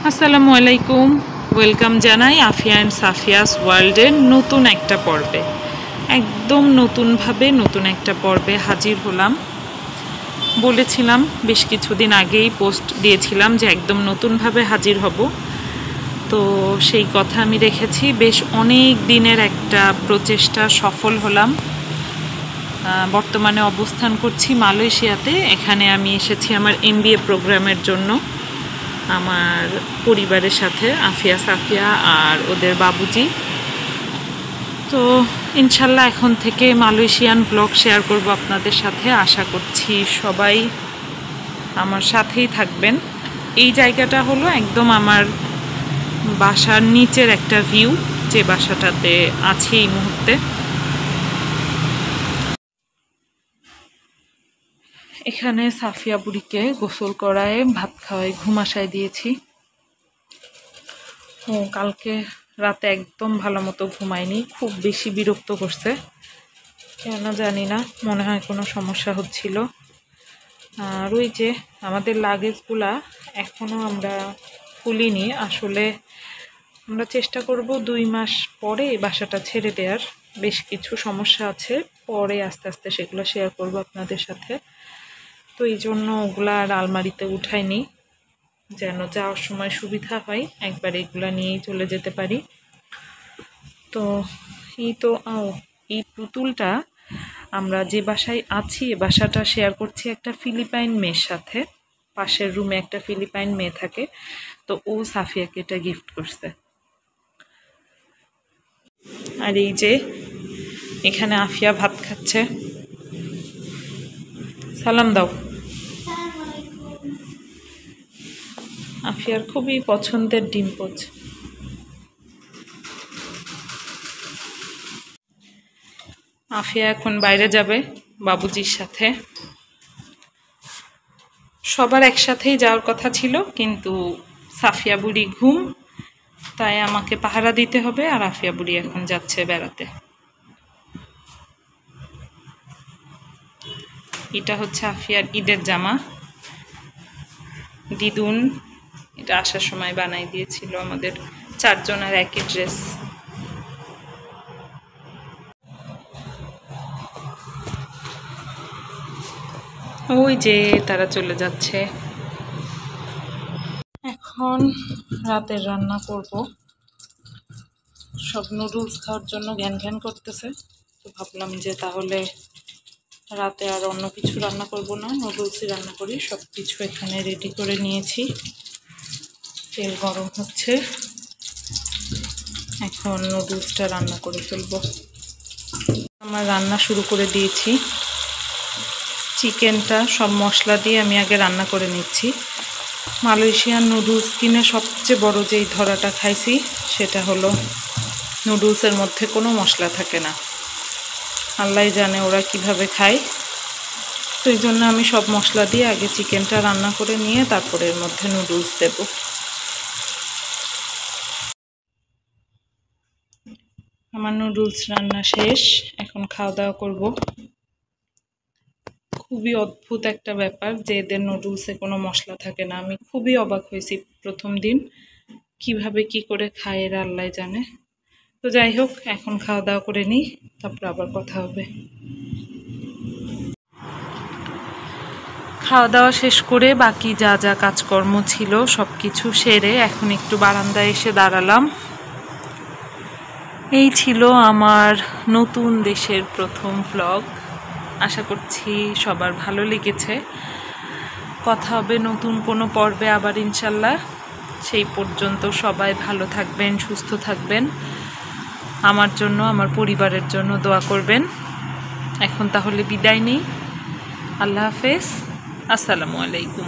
আসসালামু আলাইকুম, ওয়েলকাম জানাই আফিয়া অ্যান্ড সাফিয়াস ওয়ার্ল্ডের নতুন একটা পর্বে। একদম নতুনভাবে নতুন একটা পর্বে হাজির হলাম। বলেছিলাম বেশ কিছুদিন আগেই পোস্ট দিয়েছিলাম যে একদম নতুনভাবে হাজির হব, তো সেই কথা আমি রেখেছি। বেশ অনেক দিনের একটা প্রচেষ্টা সফল হলাম। বর্তমানে অবস্থান করছি মালয়েশিয়াতে। এখানে আমি এসেছি আমার MBA প্রোগ্রামের জন্য আমার পরিবারের সাথে, আফিয়া সাফিয়া আর ওদের বাবুজি। তো ইনশাল্লাহ এখন থেকে মালয়েশিয়ান ব্লগ শেয়ার করব আপনাদের সাথে। আশা করছি সবাই আমার সাথেই থাকবেন। এই জায়গাটা হলো একদম আমার বাসার নিচের একটা ভিউ, যে বাসাটাতে আছি এই মুহূর্তে। এখানে সাফিয়া বুড়িকে গোসল করায়, ভাত খাওয়াই, ঘুম আসায় দিয়েছি। ও কালকে রাতে একদম ভালো মতো ঘুমায়নি, খুব বেশি বিরক্ত করছে, কেন জানি না, মনে হয় কোনো সমস্যা হচ্ছিল। আর ওই যে আমাদের লাগেজগুলা এখনও আমরা খুলিনি। আসলে আমরা চেষ্টা করব 2 মাস পরে এই বাসাটা ছেড়ে দেওয়ার। বেশ কিছু সমস্যা আছে, পরে আস্তে আস্তে সেগুলো শেয়ার করব আপনাদের সাথে। তো এই জন্য ওগুলা আর আলমারিতে উঠাইনি, যেন যাওয়ার সময় সুবিধা হয়, একবার এগুলা নিয়েই চলে যেতে পারি। তো এই পুতুলটা আমরা যে বাসায় আছি, বাসাটা শেয়ার করছি একটা ফিলিপাইন মেয়ের সাথে। পাশের রুমে একটা ফিলিপাইন মেয়ে থাকে, তো ও সাফিয়াকে এটা গিফট করছে। আর এই যে এখানে আফিয়া ভাত খাচ্ছে, সালাম দাও। আফিয়ার খুবই পছন্দের ডিম পোচ। আফিয়া এখন বাইরে যাবে বাবুজির সাথে। সবার একসাথেই যাওয়ার কথা ছিল, কিন্তু সাফিয়া বুড়ি ঘুম, তাই আমাকে পাহারা দিতে হবে। আর আফিয়া বুড়ি এখন যাচ্ছে বেড়াতে। এটা হচ্ছে আফিয়ার ঈদের জামা, দিদুন এটা আসার সময় বানাই দিয়েছিল। আমাদের 4 জনের একই ড্রেস। ওই যে তারা চলে যাচ্ছে। এখন রাতের রান্না করব। সব নুডলস খাওয়ার জন্য ঘ্যান ঘ্যান করতেছে, তো ভাবলাম যে তাহলে রাতে আর অন্য কিছু রান্না করব না, নুডলসই রান্না করি। সব কিছু এখানে রেডি করে নিয়েছি। তেল গরম হচ্ছে, এখন নুডলসটা রান্না করে ফেলবো। আমার রান্না শুরু করে দিয়েছি। চিকেনটা সব মশলা দিয়ে আমি আগে রান্না করে নিচ্ছি। মালয়েশিয়ান নুডলস কিনে সবচেয়ে বড় যেই ধরাটা খাইছি, সেটা হলো নুডলসের মধ্যে কোনো মশলা থাকে না। আল্লাহ জানে ওরা কিভাবে খায়। তো এই জন্য আমি সব মশলা দিয়ে আগে চিকেনটা রান্না করে নিয়ে তারপরে এর মধ্যে নুডলস দেব। আমার নুডলস রান্না শেষ, এখন খাওয়া দাওয়া করব। খুবই অদ্ভুত একটা ব্যাপার যে এদের নুডলসে কোনো মশলা থাকে না। আমি খুবই অবাক হয়েছি প্রথম দিন, কিভাবে কি করে খায় এরা আল্লাহ জানে। তো যাই হোক, এখন খাওয়া দাওয়া করে নিই, তারপর আবার কথা হবে। খাওয়া দাওয়া শেষ করে বাকি যা যা কাজকর্ম ছিল সব কিছু সেরে এখন একটু বারান্দায় এসে দাঁড়ালাম। এই ছিল আমার নতুন দেশের প্রথম ভ্লগ। আশা করছি সবার ভালো লেগেছে। কথা হবে নতুন কোনো পর্বে আবার ইনশাল্লাহ। সেই পর্যন্ত সবাই ভালো থাকবেন, সুস্থ থাকবেন। আমার জন্য, আমার পরিবারের জন্য দোয়া করবেন। এখন তাহলে বিদায় নিই। আল্লাহ হাফেজ, আসসালামু আলাইকুম।